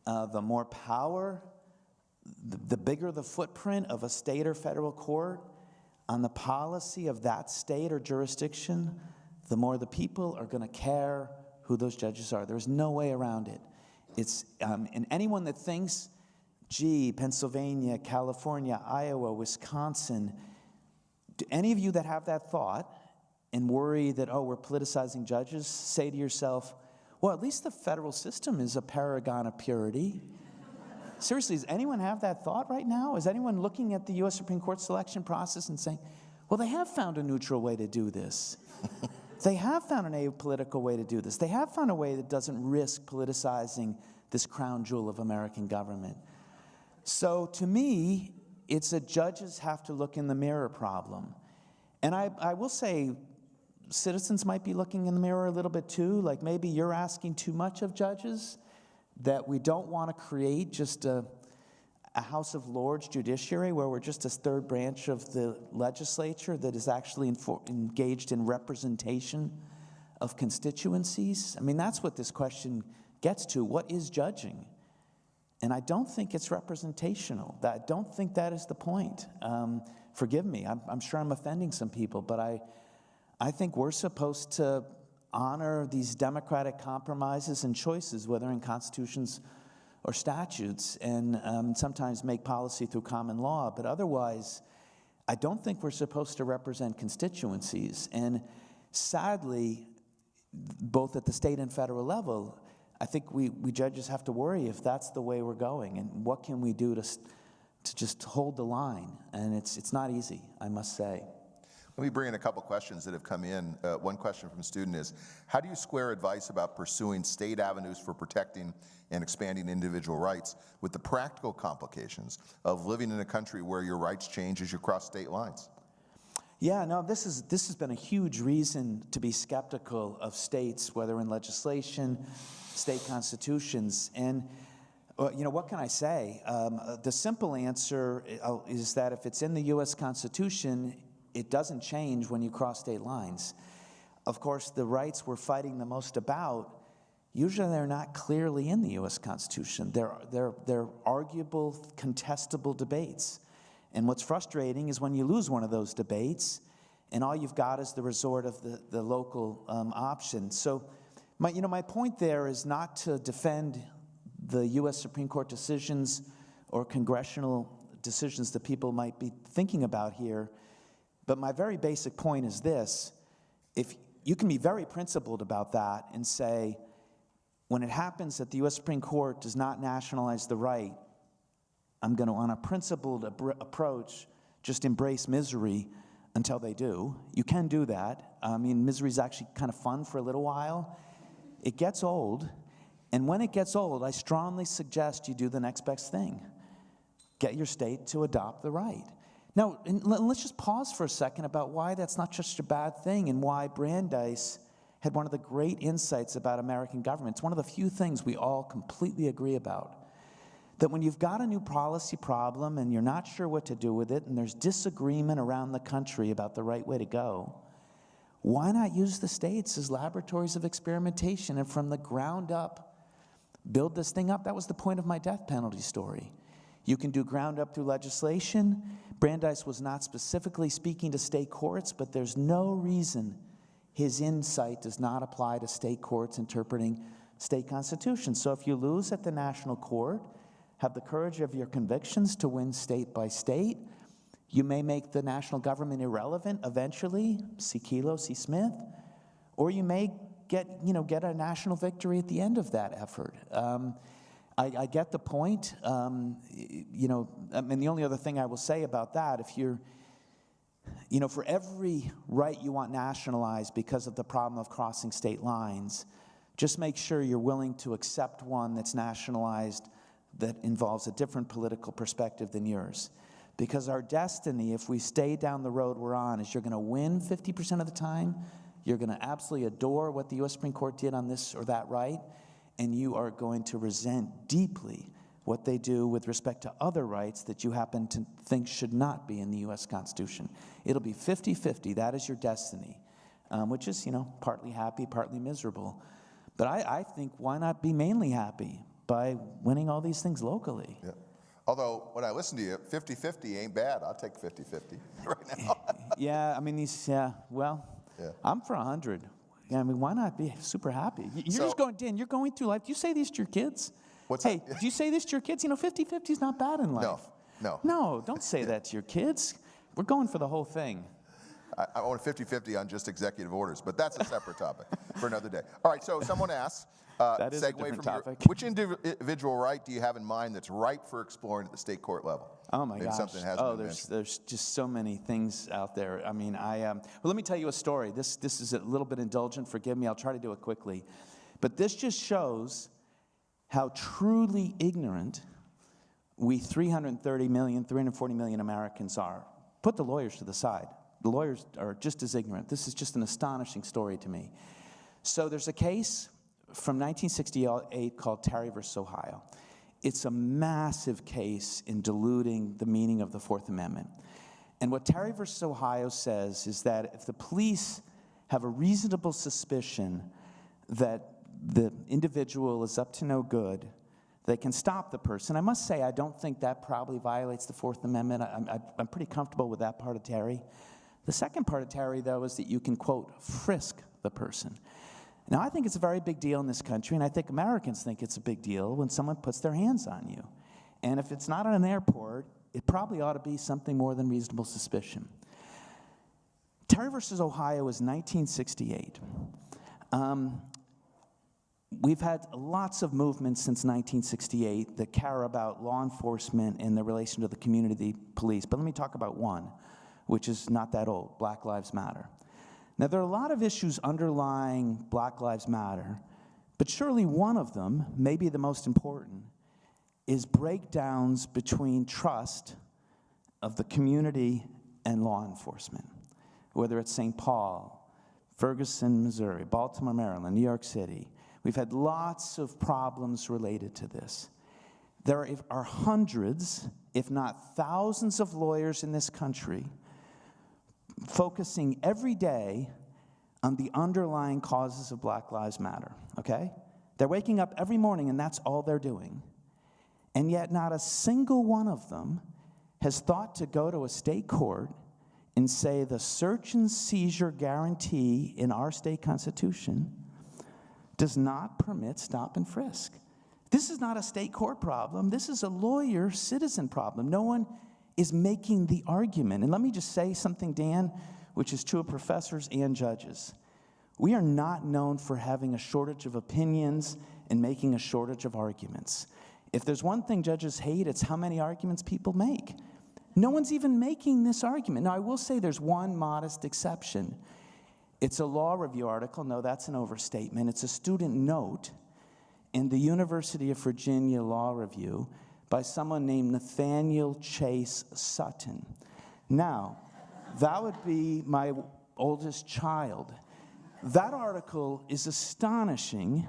The more power, the bigger the footprint of a state or federal court on the policy of that state or jurisdiction, the more the people are going to care who those judges are. There's no way around it. It's, and anyone that thinks, gee, Pennsylvania, California, Iowa, Wisconsin, do any of you that have that thought and worry that, oh, we're politicizing judges, say to yourself, well, at least the federal system is a paragon of purity. Seriously, does anyone have that thought right now? Is anyone looking at the U.S. Supreme Court selection process and saying, well, they have found a neutral way to do this. They have found an apolitical way to do this. They have found a way that doesn't risk politicizing this crown jewel of American government. So to me, it's a judges have to look in the mirror problem. And I will say, citizens might be looking in the mirror a little bit too, like maybe you're asking too much of judges, that we don't want to create just a House of Lords judiciary where we're just a third branch of the legislature that is actually engaged in representation of constituencies. I mean, that's what this question gets to. What is judging? And I don't think it's representational. I don't think that is the point. Forgive me, I'm sure I'm offending some people, but I think we're supposed to honor these democratic compromises and choices, whether in constitutions or statutes, and sometimes make policy through common law. But otherwise, I don't think we're supposed to represent constituencies. And sadly, both at the state and federal level, I think we judges have to worry if that's the way we're going, and what can we do to just hold the line. And it's not easy, I must say. Let me bring in a couple questions that have come in. One question from a student is, how do you square advice about pursuing state avenues for protecting and expanding individual rights with the practical complications of living in a country where your rights change as you cross state lines? Yeah, no, this has been a huge reason to be skeptical of states, whether in legislation, state constitutions. And you know, what can I say? The simple answer is that if it's in the U.S. Constitution, it doesn't change when you cross state lines. Of course, the rights we're fighting the most about, usually they're not clearly in the U.S. Constitution. They're arguable, contestable debates. And what's frustrating is when you lose one of those debates, and all you've got is the resort of the local option. So, my point there is not to defend the U.S. Supreme Court decisions or congressional decisions that people might be thinking about here. But my very basic point is this: if you can be very principled about that and say, when it happens that the U.S. Supreme Court does not nationalize the right, I'm going to, on a principled approach, just embrace misery until they do. You can do that. I mean, misery is actually kind of fun for a little while. It gets old, and when it gets old, I strongly suggest you do the next best thing. Get your state to adopt the right. Now, let's just pause for a second about why that's not just a bad thing and why Brandeis had one of the great insights about American government. It's one of the few things we all completely agree about. That when you've got a new policy problem and you're not sure what to do with it and there's disagreement around the country about the right way to go, why not use the states as laboratories of experimentation and from the ground up build this thing up? That was the point of my death penalty story. You can do ground up through legislation. Brandeis was not specifically speaking to state courts, but there's no reason his insight does not apply to state courts interpreting state constitutions. So if you lose at the national court, have the courage of your convictions to win state by state. You may make the national government irrelevant eventually, see Kelo, see Smith, or you may get a national victory at the end of that effort. I get the point. I mean, the only other thing I will say about that, if you're, for every right you want nationalized because of the problem of crossing state lines, Just make sure you're willing to accept one that's nationalized, that involves a different political perspective than yours. Because our destiny, if we stay down the road we're on, is you're going to win 50% of the time, you're going to absolutely adore what the U.S. Supreme Court did on this or that right, and you are going to resent deeply what they do with respect to other rights that you happen to think should not be in the U.S. Constitution. It'll be 50-50. That is your destiny, which is, partly happy, partly miserable. But I think, why not be mainly happy by winning all these things locally? Yeah. Although, when I listen to you, 50-50 ain't bad. I'll take 50-50 right now. Yeah, I mean, I'm for 100. Yeah, I mean, why not be super happy? You're just going, Dan, you're going through life. Do you say this to your kids? Hey, do you say this to your kids? 50-50 is not bad in life. No. No, don't say that to your kids. We're going for the whole thing. I want a 50-50 on just executive orders, but that's a separate topic for another day. All right, so someone asks, that is a different topic. Which individual right do you have in mind that's ripe for exploring at the state court level? Oh my gosh! Something hasn't been there's just so many things out there. I mean, well, let me tell you a story. This is a little bit indulgent. Forgive me. I'll try to do it quickly, but this just shows how truly ignorant we 340 million Americans are. Put the lawyers to the side. The lawyers are just as ignorant. This is just an astonishing story to me. So there's a case from 1968 called Terry versus Ohio. It's a massive case in diluting the meaning of the Fourth Amendment. And what Terry versus Ohio says is that if the police have a reasonable suspicion that the individual is up to no good, they can stop the person. I must say, I don't think that probably violates the Fourth Amendment. I'm pretty comfortable with that part of Terry. The second part of Terry, though, is that you can, quote, frisk the person. Now, I think it's a very big deal in this country, and I think Americans think it's a big deal when someone puts their hands on you. And if it's not at an airport, it probably ought to be something more than reasonable suspicion. Terry versus Ohio is 1968. We've had lots of movements since 1968 that care about law enforcement and the relation to the community police. But let me talk about one, which is not that old, Black Lives Matter. Now, there are a lot of issues underlying Black Lives Matter, but surely one of them, maybe the most important, is breakdowns between trust of the community and law enforcement, whether it's St. Paul, Ferguson, Missouri, Baltimore, Maryland, New York City. We've had lots of problems related to this. There are hundreds, if not thousands, of lawyers in this country focusing every day on the underlying causes of Black Lives Matter, okay? They're waking up every morning and that's all they're doing. And yet not a single one of them has thought to go to a state court and say the search and seizure guarantee in our state constitution does not permit stop and frisk. This is not a state court problem. This is a lawyer-citizen problem. No one is making the argument. And let me just say something, Dan, which is true of professors and judges. We are not known for having a shortage of opinions and making a shortage of arguments. If there's one thing judges hate, it's how many arguments people make. No one's even making this argument. Now, I will say there's one modest exception. It's a law review article. No, that's an overstatement. It's a student note in the University of Virginia Law Review by someone named Nathaniel Chase Sutton. Now, that would be my oldest child. That article is astonishing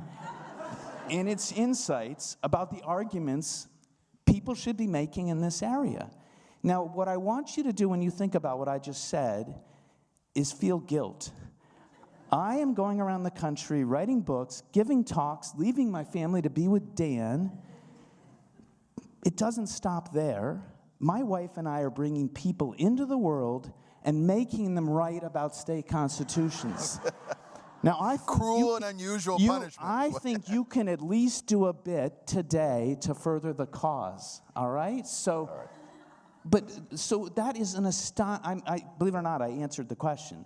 in its insights about the arguments people should be making in this area. Now, what I want you to do when you think about what I just said is feel guilt. I am going around the country writing books, giving talks, leaving my family to be with Dan. It doesn't stop there. My wife and I are bringing people into the world and making them write about state constitutions. Now, cruel and unusual punishment. I think you can at least do a bit today to further the cause. All right? So, so that is an believe it or not, I answered the question.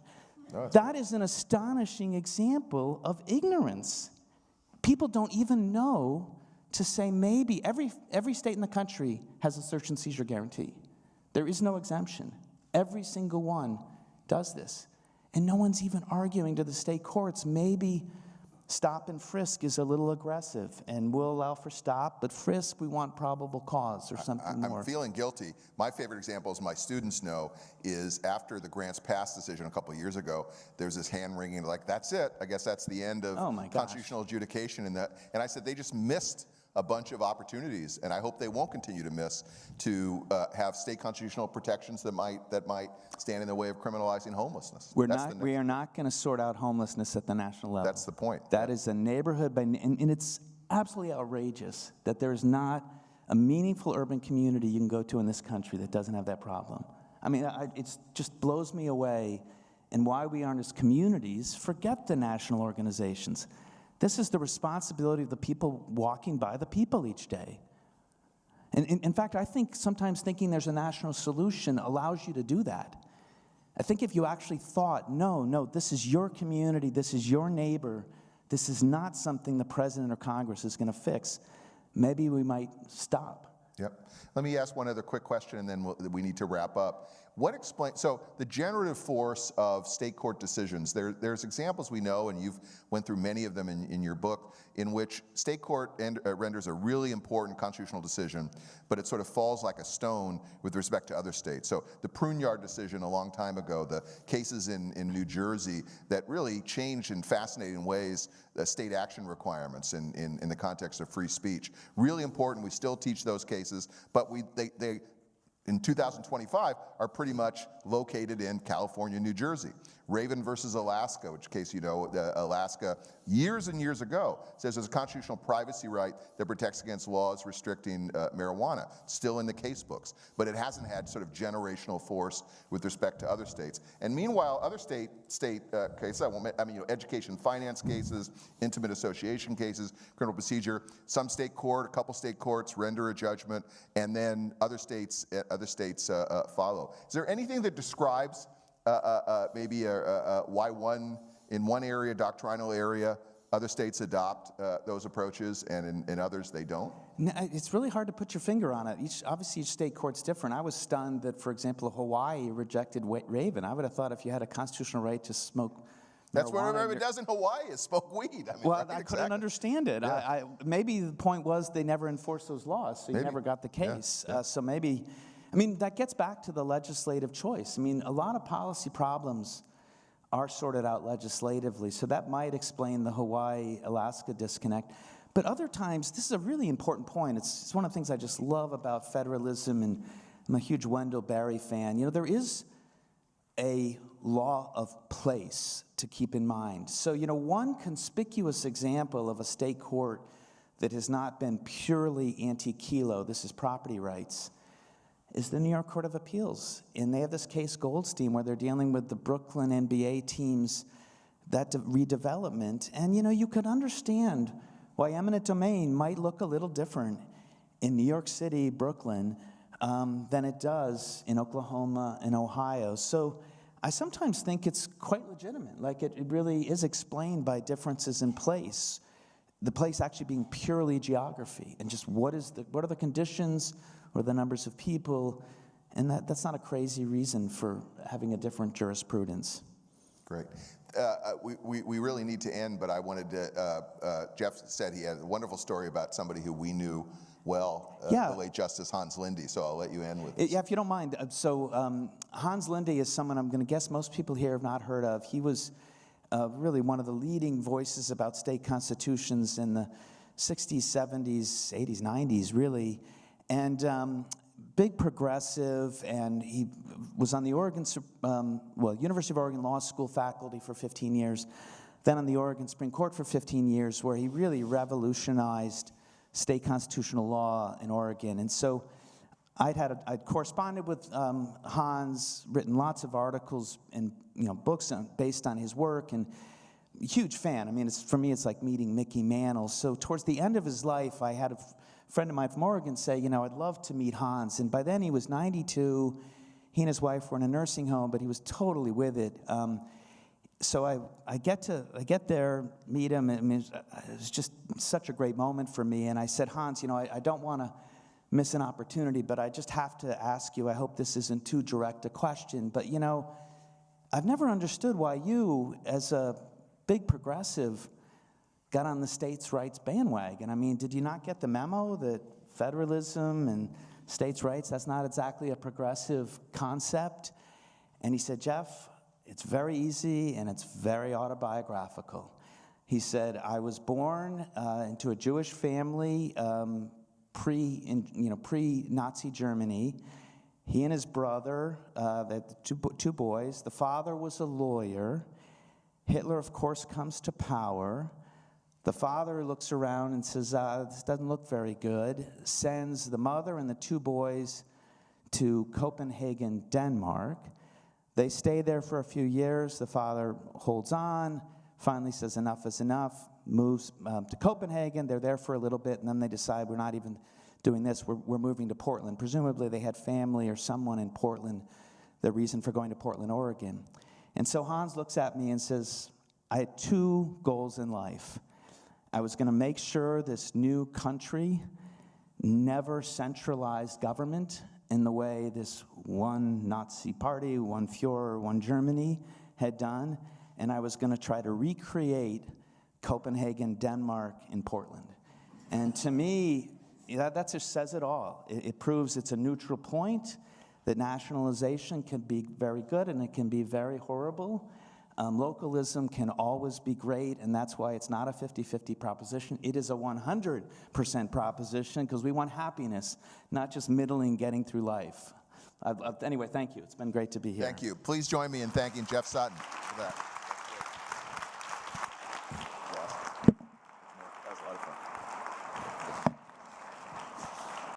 That is an astonishing example of ignorance. People don't even know to say maybe every state in the country has a search and seizure guarantee. There is no exemption. Every single one does this. And no one's even arguing to the state courts. Maybe stop and frisk is a little aggressive, and we'll allow for stop, but frisk, we want probable cause or something more. I'm feeling guilty. My favorite example, as my students know, is after the grants pass decision a couple of years ago, there's this hand wringing, like, that's it. I guess that's the end of constitutional adjudication. And I said, they just missed a bunch of opportunities, and I hope they won't continue to miss, to have state constitutional protections that might stand in the way of criminalizing homelessness. We are not going to sort out homelessness at the national level. That's the point. That is a neighborhood, and it's absolutely outrageous that there's not a meaningful urban community you can go to in this country that doesn't have that problem. I mean, it just blows me away, and why we aren't as communities, forget the national organizations. This is the responsibility of the people walking by the people each day. And in fact, I think sometimes thinking there's a national solution allows you to do that. I think if you actually thought, no, this is your community, this is your neighbor, this is not something the president or Congress is going to fix, maybe we might stop. Yep. Let me ask one other quick question, and then we need to wrap up. What explains, so the generative force of state court decisions, there's examples we know, and you've went through many of them in your book, in which state court renders a really important constitutional decision, but it sort of falls like a stone with respect to other states. So the Pruneyard decision a long time ago, the cases in New Jersey that really changed in fascinating ways the state action requirements in the context of free speech. Really important, we still teach those cases, but they in 2025 are pretty much located in California, New Jersey. Raven versus Alaska, which case you know, Alaska, years and years ago, says there's a constitutional privacy right that protects against laws restricting marijuana. Still in the case books, but it hasn't had sort of generational force with respect to other states. And meanwhile, other state cases, education finance cases, intimate association cases, criminal procedure, some state court, a couple state courts render a judgment, and then other states follow. Is there anything that describes maybe why in one area, doctrinal area, other states adopt those approaches, and in others they don't? No, it's really hard to put your finger on it. Obviously, each state court's different. I was stunned that, for example, Hawaii rejected Raven. I would have thought if you had a constitutional right to smoke that's what everybody does in Hawaii, is smoke weed. I mean, well, I couldn't understand it. Yeah. Maybe the point was they never enforced those laws, so you never got the case. Yeah. So maybe, I mean, that gets back to the legislative choice. I mean, a lot of policy problems are sorted out legislatively, so that might explain the Hawaii-Alaska disconnect. But other times, this is a really important point. It's one of the things I just love about federalism, and I'm a huge Wendell Berry fan. You know, there is a law of place to keep in mind. So, you know, one conspicuous example of a state court that has not been purely anti-Kelo, this is property rights, is the New York Court of Appeals. And they have this case Goldstein where they're dealing with the Brooklyn NBA teams, that redevelopment. And, you know, you could understand why eminent domain might look a little different in New York City, Brooklyn, than it does in Oklahoma and Ohio. So I sometimes think it's quite legitimate. Like it really is explained by differences in place. The place actually being purely geography, and just what are the conditions or the numbers of people, and that's not a crazy reason for having a different jurisprudence. Great. We really need to end, but I wanted to, Jeff said he had a wonderful story about somebody who we knew well, the late Justice Hans Linde, so I'll let you end with this. Yeah, if you don't mind. So Hans Linde is someone I'm going to guess most people here have not heard of. He was really one of the leading voices about state constitutions in the 60s, 70s, 80s, 90s, really. And big progressive, and he was on the University of Oregon Law School faculty for 15 years, then on the Oregon Supreme Court for 15 years, where he really revolutionized state constitutional law in Oregon. And so I'd corresponded with Hans, written lots of articles and books based on his work, and huge fan. I mean, for me, it's like meeting Mickey Mantle. So towards the end of his life, I had a friend of mine from Oregon say, I'd love to meet Hans. And by then he was 92. He and his wife were in a nursing home, but he was totally with it. So I get there, meet him. I mean, it was just such a great moment for me. And I said, Hans, I don't want to miss an opportunity, but I just have to ask you, I hope this isn't too direct a question, but I've never understood why you, as a big progressive, got on the states' rights bandwagon. I mean, did you not get the memo that federalism and states' rights, that's not exactly a progressive concept? And he said, Jeff, it's very easy and it's very autobiographical. He said, I was born into a Jewish family pre-Nazi Germany. He and his brother, they had two boys. The father was a lawyer. Hitler, of course, comes to power. The father looks around and says, this doesn't look very good, sends the mother and the two boys to Copenhagen, Denmark. They stay there for a few years. The father holds on, finally says enough is enough, moves to Copenhagen. They're there for a little bit, and then they decide we're not even doing this, we're moving to Portland. Presumably they had family or someone in Portland, the reason for going to Portland, Oregon. And so Hans looks at me and says, I had two goals in life. I was going to make sure this new country never centralized government in the way this one Nazi party, one Führer, one Germany had done, and I was going to try to recreate Copenhagen, Denmark in Portland. And to me, that just says it all. It proves it's a neutral point, that nationalization can be very good and it can be very horrible. Localism can always be great, and that's why it's not a 50-50 proposition. It is a 100% proposition, because we want happiness, not just middling, getting through life. Anyway, thank you. It's been great to be here. Thank you. Please join me in thanking Jeff Sutton for that.